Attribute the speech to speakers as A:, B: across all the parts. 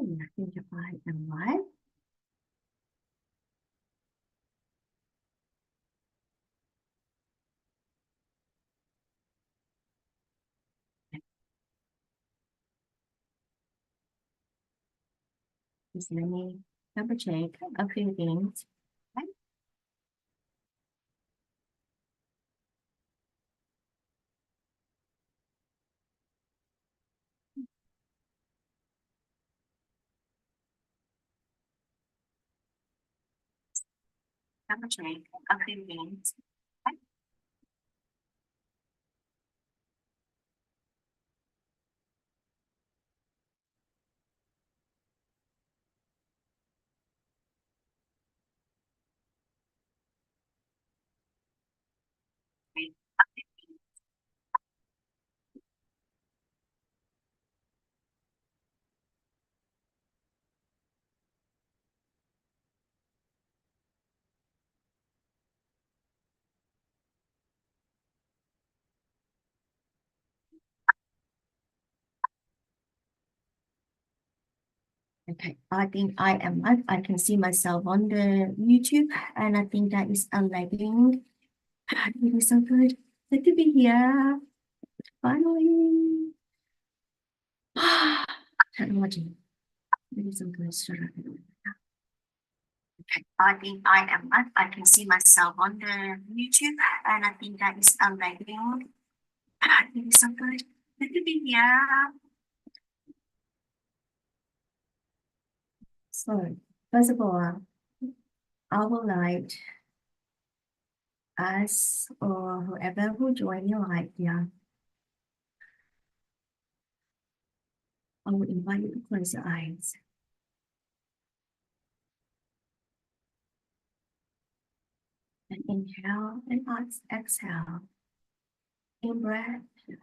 A: I think I am live. Just let me double check a few things. Double check a few things. Okay, I think I am live. I can see myself on the YouTube, and I think that is lagging. It is so good. Good to be here. Finally. Technology. It is so good. Okay, I think I am live. I can see myself on the YouTube, and I think that is lagging. It is so good. Good to be here. So, first of all, I would like us or whoever who join me live here, I would invite you to close your eyes and inhale and exhale. In breath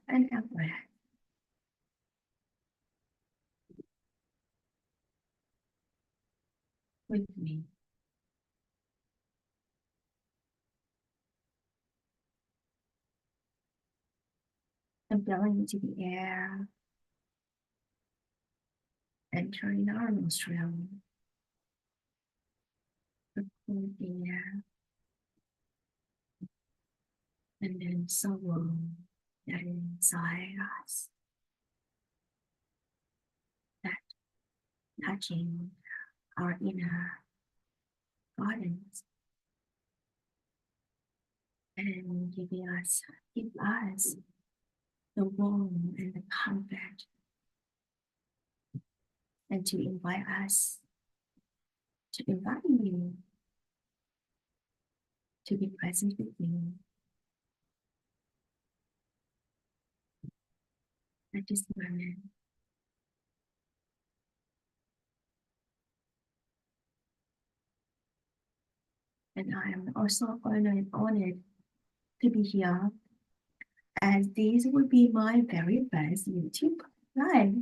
A: and out breath. With me. I'm blowing into the air, entering our nostril. The cool air, and then so warm that inside us, that touching our inner gardens and give us the warmth and the comfort, and to invite you to be present with me at this moment. And I am also honored to be here, as this will be my very first YouTube live.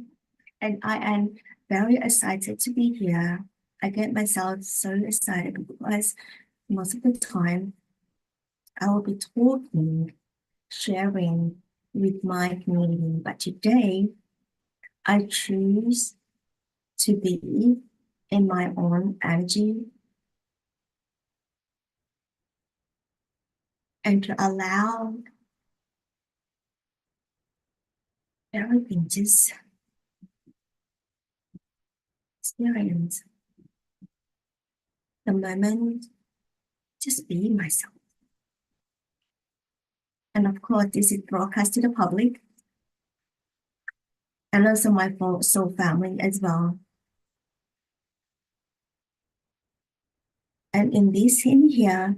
A: And I am very excited to be here. I get myself so excited because most of the time I will be talking, sharing with my community. But today I choose to be in my own energy and to allow everything just experience the moment, just be myself. And of course, this is broadcast to the public and also my soul family as well. And in this scene here,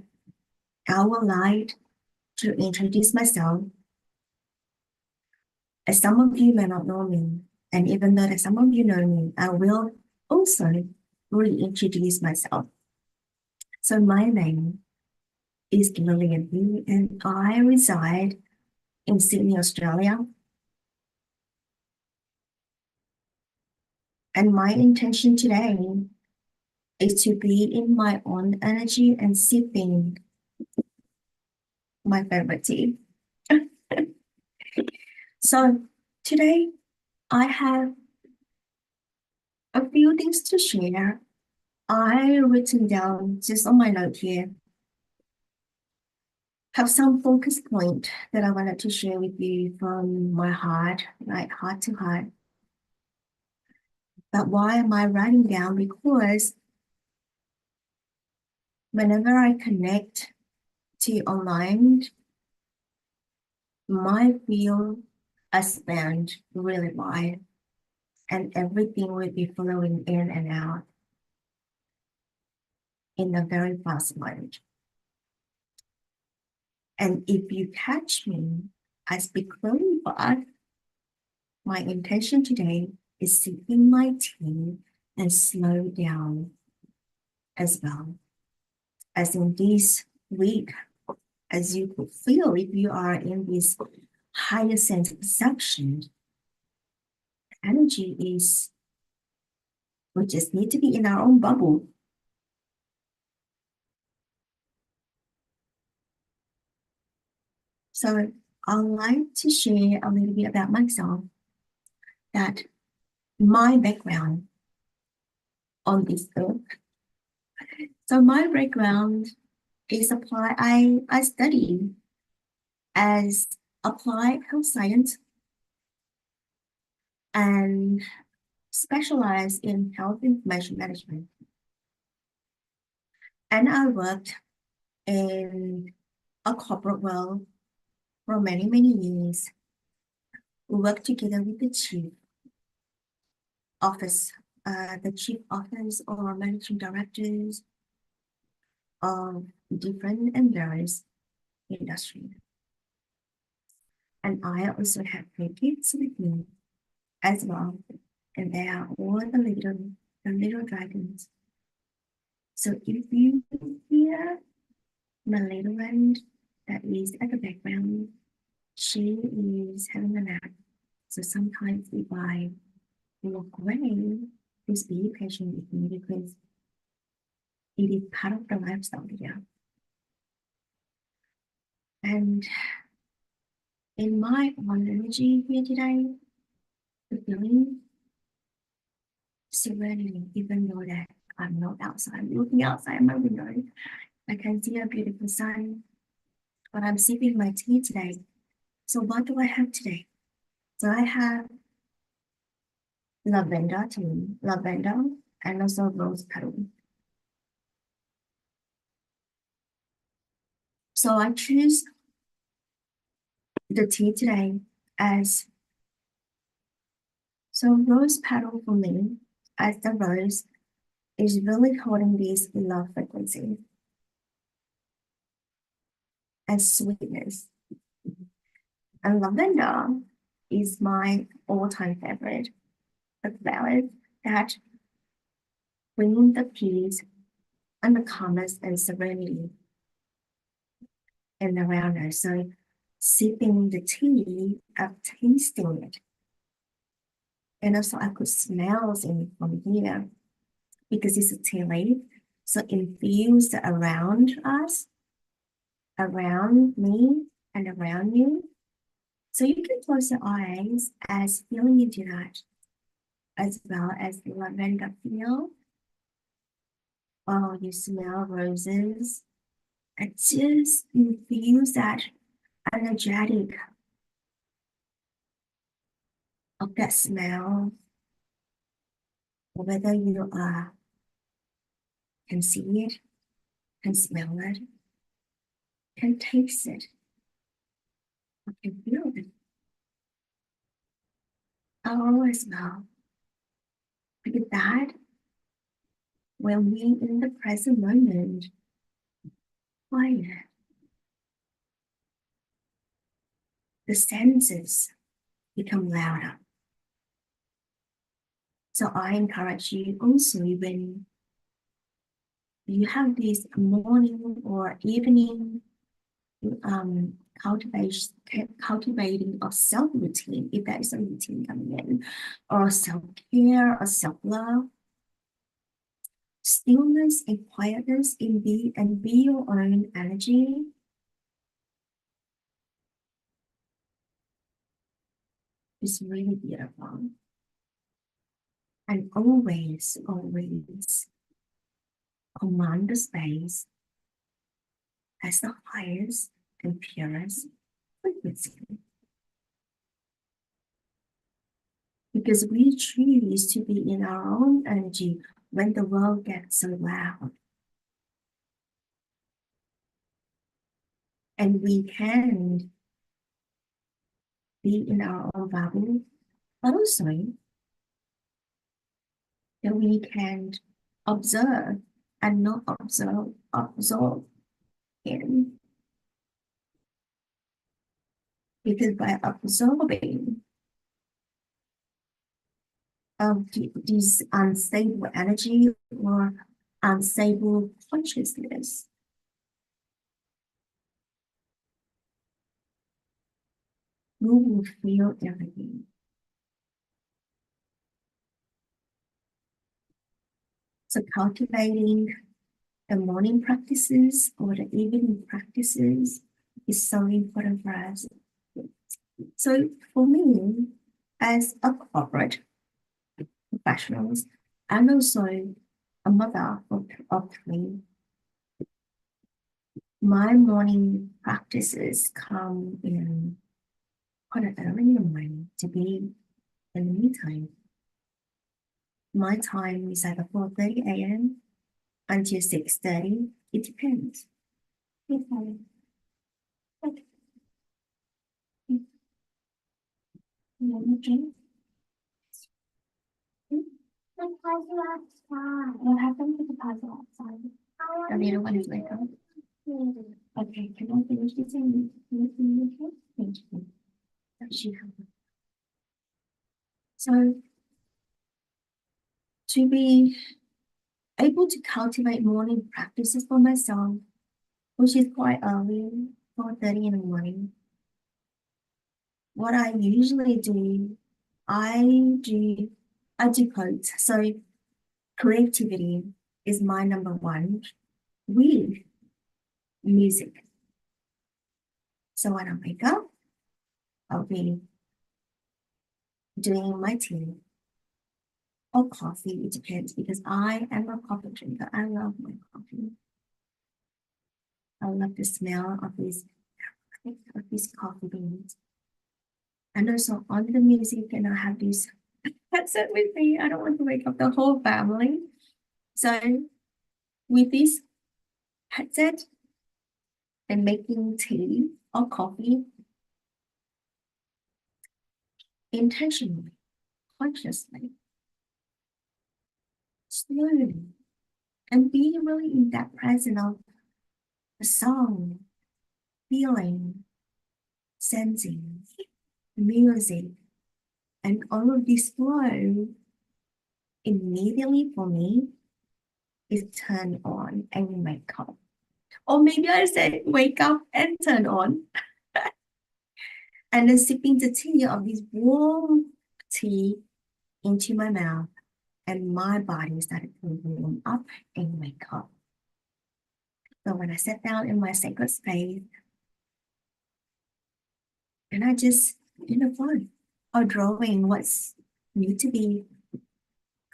A: I would like to introduce myself, as some of you may not know me. And even though that some of you know me, I will also reintroduce myself. So my name is Lilian, and I reside in Sydney, Australia. And my intention today is to be in my own energy and sipping my favorite tea. So today I have a few things to share. I written down just on my note here. Have some focus point that I wanted to share with you from my heart, like heart to heart. But why am I writing down? Because whenever I connect to online, my field expand really wide and everything will be flowing in and out in a very fast mode. And if you catch me, I speak very fast. My intention today is sipping my tea and slow down as well. As in this week, as you could feel if you are in this higher sense of perception, energy is, we just need to be in our own bubble. So I'd like to share a little bit about myself, that my background on this earth. So my background is I study as applied health science and specialize in health information management. And I worked in a corporate world for many, many years. We worked together with office, the chief office or managing directors of different and various industries. And I also have three kids with me as well. And they are all the little dragons. So if you hear my little one that is at the background, she is having a nap. So sometimes if I walk away, please be patient with me because it is part of the lifestyle here. And in my own energy here today, the feeling serenity, even though that I'm not outside, I'm looking outside my window, I can see a beautiful sun, but I'm sipping my tea today. So what do I have today? So I have lavender tea, lavender, and also rose petal. So I choose the tea today as, so rose petal for me, as the rose is really holding this love frequency and sweetness. And lavender is my all-time favorite of flowers that bring the peace and the calmness and serenity in around us. So sipping the tea, of tasting it. And also I could smell it from here because it's a tea leaf. So infused around us, around me, and around you. So you can close your eyes as feeling into that, as well as the lavender feel. Oh, you smell roses. And just infuse that energetic of that smell, whether you can see it, can smell it, can taste it, or can feel it. Oh, as well. Because that, when we in the present moment, quiet, the senses become louder. So I encourage you also when you have this morning or evening um, cultivating of self routine, if there is a routine coming in, or self care or self love, stillness and quietness in be your own energy is really beautiful. and always command the space as the highest and purest frequency. Because we choose to be in our own energy when the world gets so loud. And we can be in our own bubble, but also that we can observe and not absorb in. Because by absorbing this unstable energy or unstable consciousness, we will feel everything. So cultivating the morning practices or the evening practices is so important for us. So for me, as a corporate professional, and also a mother of three, my morning practices come in quite early in the morning to be in the meantime. My time is either 4:30 a.m. until 6:30. It depends. Okay. Okay. You want a drink? The puzzle outside. What happened to the puzzle outside? I need a one wake up. Okay, can I finish this and thank you. That should help. So to be able to cultivate morning practices for myself, which is quite early, 4:30 in the morning. What I usually do, I do quotes. So creativity is my number one with music. So when I wake up, I'll be doing my tea or coffee. It depends because I am a coffee drinker. I love my coffee. I love the smell of these coffee beans. And also on the music, and I have this headset with me. I don't want to wake up the whole family. So with this headset and making tea or coffee intentionally, consciously, slowly, and being really in that presence of the song, feeling, sensing, music, and all of this flow immediately for me is turn on and wake up. Or maybe I say wake up and turn on. And then sipping the tea of this warm tea into my mouth, and my body started to warm up and wake up. So when I sat down in my sacred space, and I just in the fun or drawing what's need to be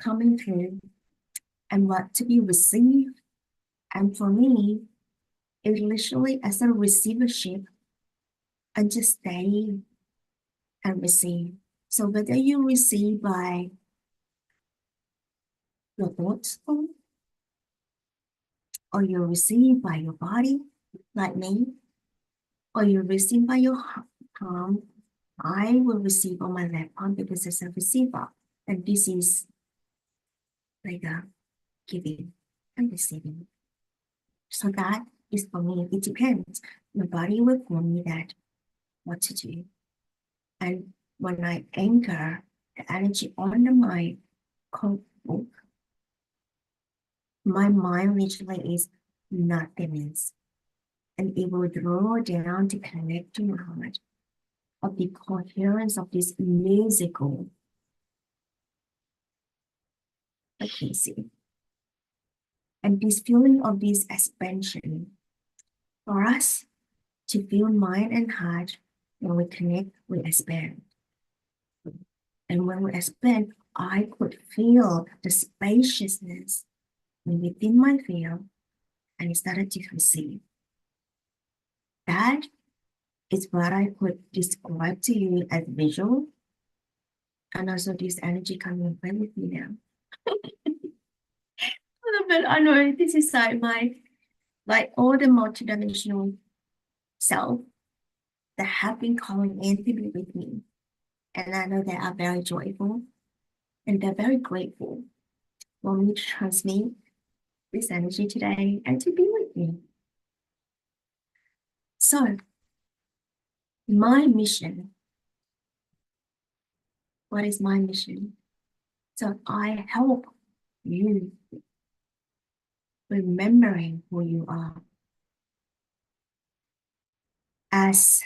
A: coming through and what to be received. And for me, it literally as a receivership and just stay and receive. So whether you receive by your thoughts or you receive by your body, like me, or you receive by your palm, I will receive on my left palm because it's a receiver. And this is like a giving and receiving. So that is for me. It depends. The body will tell me that what to do. And when I anchor the energy on the mind code book, my mind literally is nothingness. And it will draw down to connect to my heart of the coherence of this musical frequency. And this feeling of this expansion for us to feel mind and heart when we connect, we expand. And when we explain, I could feel the spaciousness within my field and it started to receive. That is what I could describe to you as visual. And also this energy coming and play with me now. But I know this is like all the multidimensional self that have been calling in to be with me. And I know they are very joyful and they're very grateful for me to transmit this energy today and to be with me. So, my mission, what is my mission? So, I help you remembering who you are as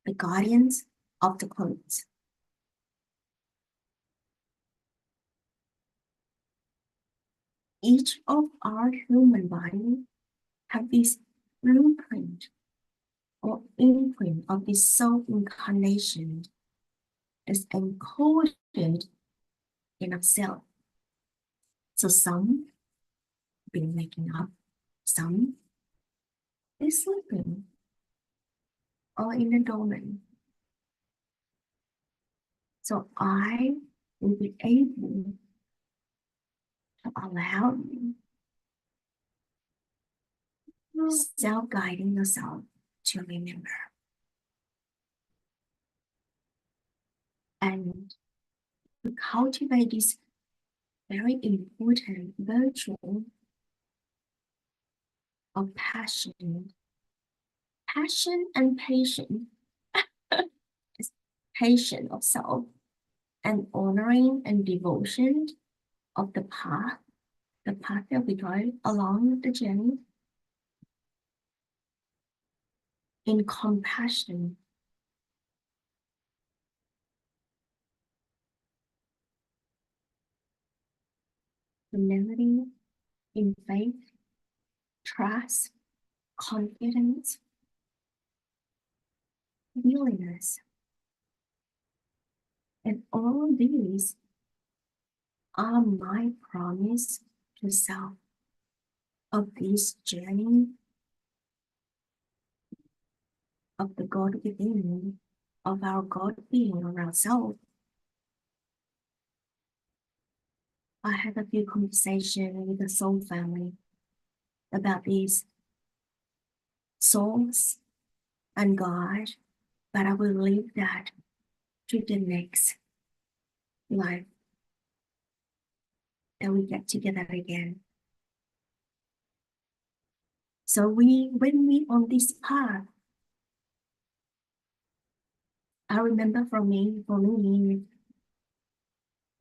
A: the guardians of the codes. Each of our human body have this blueprint or imprint of this soul incarnation is encoded in ourselves. So some been waking up, some is sleeping or in the dormant. So I will be able to allow you self-guiding yourself to remember. And to cultivate this very important virtue of passion. Passion and patience. Patience of self and honoring and devotion of the path that we go along the journey. In compassion, humility, in faith, trust, confidence, willingness. And all these are my promise to self of this journey of the God within me, of our God being of ourselves. I had a few conversations with the soul family about these souls and God, but I will leave that to the next life that we get together again. So when we on this path, I remember for me,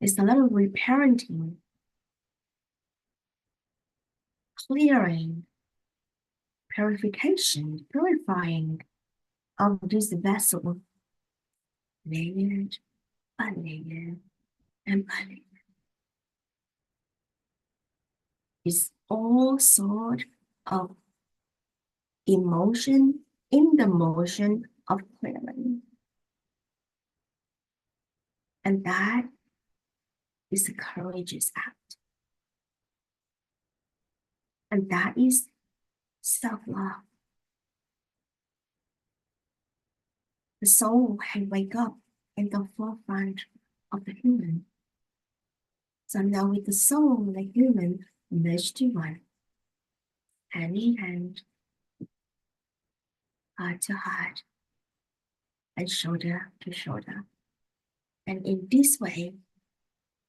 A: it's a lot of reparenting, clearing, purifying of this vessel, layered by layered and by layered. It's all sort of emotion in the motion of clearing. And that is a courageous act. And that is self-love. The soul had wake up in the forefront of the human. So now with the soul and the human merged to one, hand in hand, heart to heart, and shoulder to shoulder. And in this way,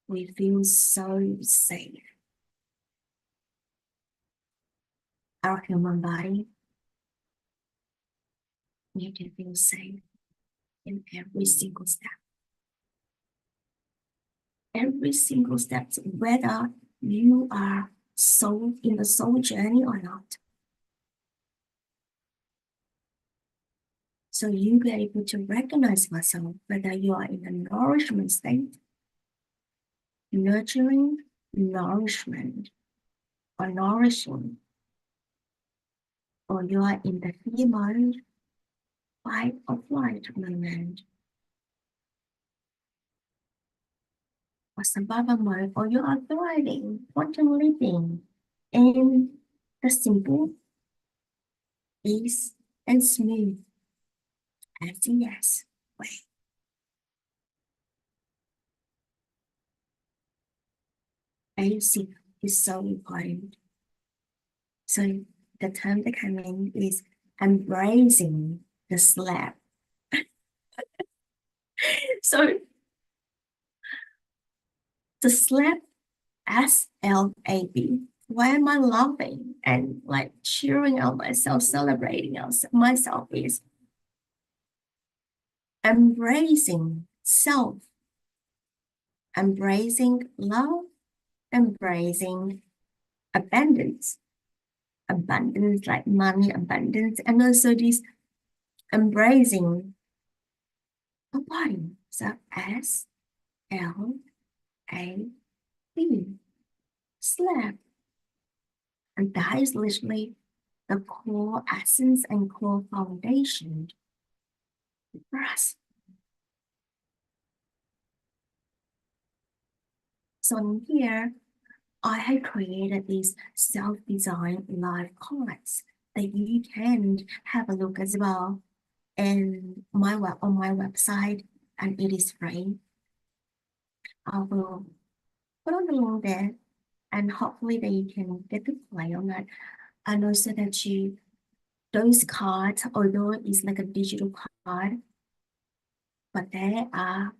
A: we feel so safe. Our human body need to feel safe in every single step. Every single step, whether you are soul in the soul journey or not. So you be able to recognize yourself, whether you are in a nourishment state, nurturing, nourishment, or nourishing, or you are in the fear mode, fight or flight moment. or survival mode, or you are thriving, quantum living in the simple, ease, and smooth as the yes way. Basic is so important. So the term that came in is embracing the slap. So the slap, SLAB. Why am I laughing and like cheering out myself, celebrating myself is embracing self, embracing love, embracing abundance, abundance like money, abundance, and also this embracing the body. So SLAB, slap. And that is literally the core essence and core foundation for us. So in here, I have created these self-designed live cards that you can have a look as well in on my website, and it is free. I will put on the link there, and hopefully that you can get to play on that, and also that those cards, although it's like a digital card, but they are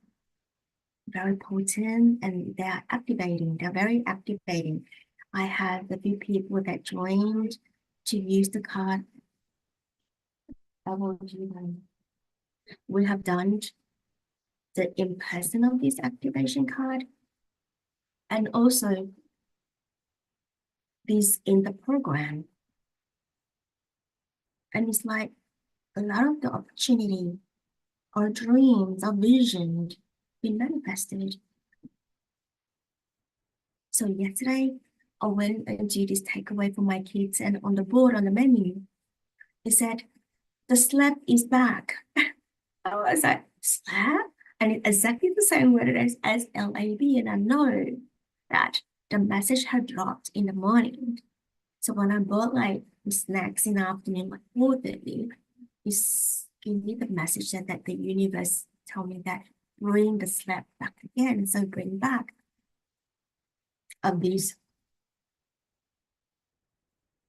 A: very potent and they are activating. They're very activating. I have a few people that joined to use the card. We have done the in-person of this activation card, and also this in the program. And it's like a lot of the opportunity or dreams or vision be manifested. So yesterday, I went and did this takeaway for my kids, and on the board on the menu, it said, "The slap is back." I was like, slap? And it's exactly the same word as SLAB, and I know that the message had dropped in the morning. So when I bought like snacks in the afternoon, like 4:30, it's give me the message that the universe told me that bring the slap back again. So bring back of these,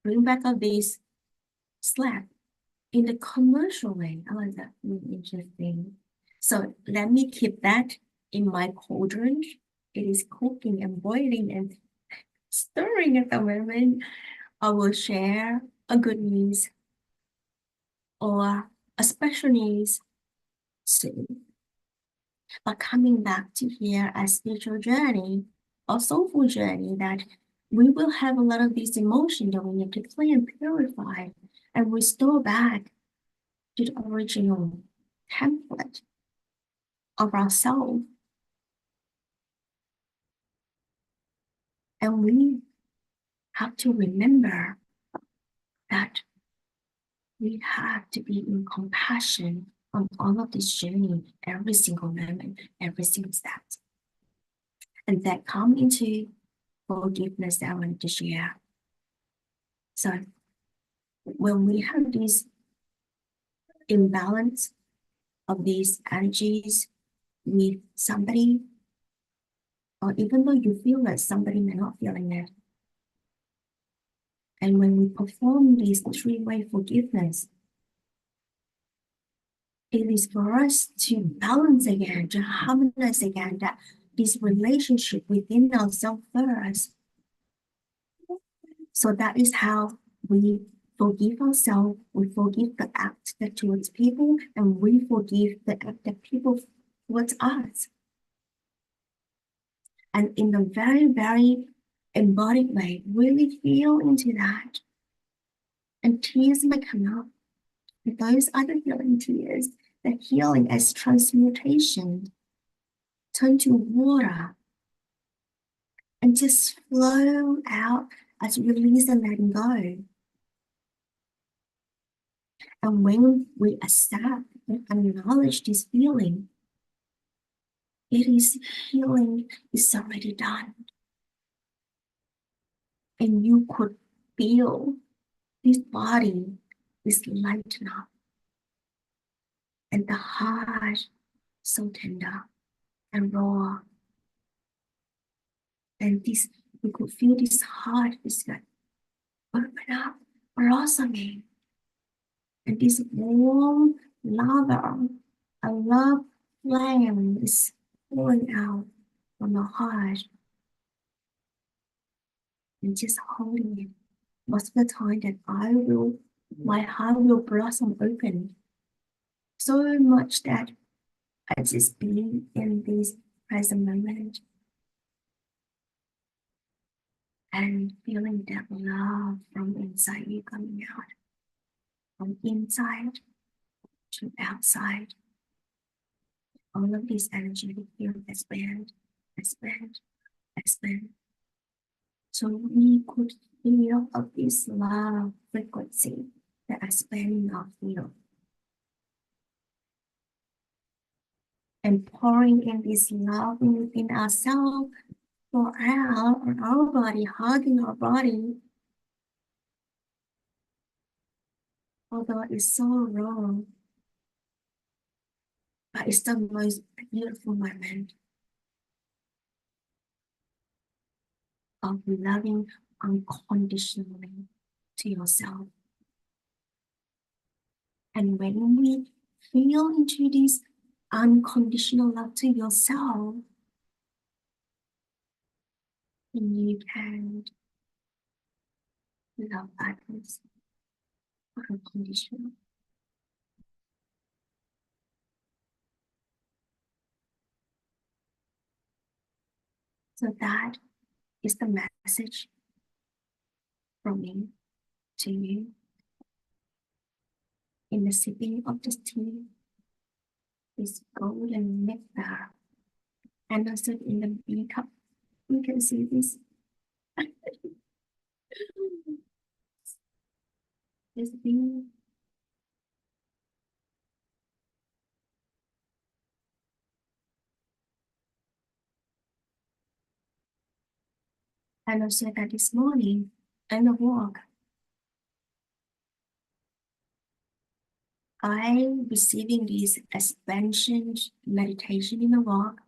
A: bring back of these slap in the commercial way. I was like, interesting. So let me keep that in my cauldron. It is cooking and boiling and stirring at the moment. I will share a good news or a special news soon. But coming back to here a spiritual journey or soulful journey, that we will have a lot of these emotions that we need to clean and purify and restore back to the original template of our soul. And we have to remember that we have to be in compassion on all of this journey, every single moment, every single step. And that come into forgiveness that I want to share. So when we have this imbalance of these energies with somebody, or even though you feel that somebody may not feeling it, and when we perform this three-way forgiveness, it is for us to balance again, to harmonize again, that this relationship within ourselves first. So that is how we forgive ourselves, we forgive the act that towards people, and we forgive the act that people towards us. And in a very, very embodied way, really feel into that. And tears may come out. Those are the healing tears, the healing as transmutation. Turn to water and just flow out as release and letting go. And when we accept and acknowledge this feeling, It is healing is already done. And you could feel this body is lighten up and the heart so tender and raw. And this, you could feel this heart is like open up, blossoming. And this warm lava, a love flame is pouring out from the heart and just holding it. Most of the time that my heart will blossom open so much that I just be in this present moment and feeling that love from inside you coming out, from inside to outside. All of this energy will feel expand, expand, expand. So we could feel of this love frequency, the expanding of field, and pouring in this love in ourselves for our body, hugging our body, although it's so raw, but it's the most beautiful moment of loving unconditionally to yourself. And when we feel into this unconditional love to yourself, you can love others unconditional. So that is the message from me to you in the sipping of this tea, this golden nectar, and also in the B cup. You can see this. This bee. And also that this morning on the walk, I receiving this expansion meditation in the walk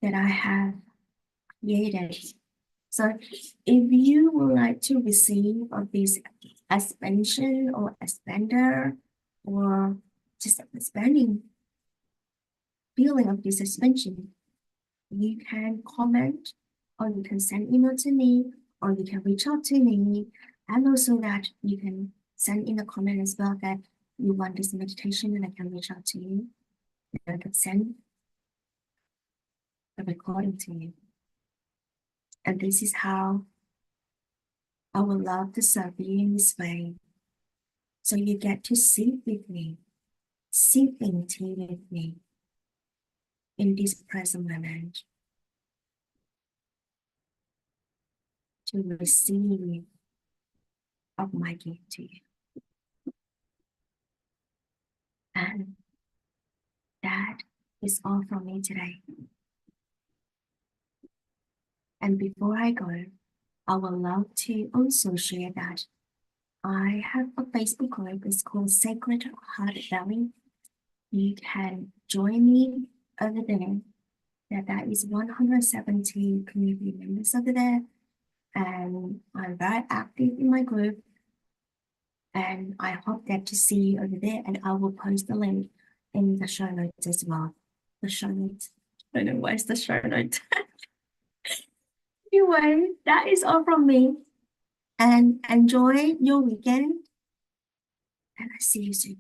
A: that I have created. So if you would like to receive of this expansion or expander or just expanding feeling of this expansion, you can comment or you can send email to me or you can reach out to me, and also that you can send in a comment as well that you want this meditation and I can reach out to you and I can send a recording to you. And this is how I would love to serve you in this way. So you get to sit with me, sipping tea with me in this present moment to receive of my gift to you. And that is all from me today. And before I go, I would love to also share that I have a Facebook group. It's called Sacred Heart Valley. You can join me over there. That is 170 community members over there. And I'm very active in my group. And I hope that to see you over there. And I will post the link in the show notes as well. The show notes. I don't know where's the show notes. Anyway, that is all from me. And enjoy your weekend. And I see you soon.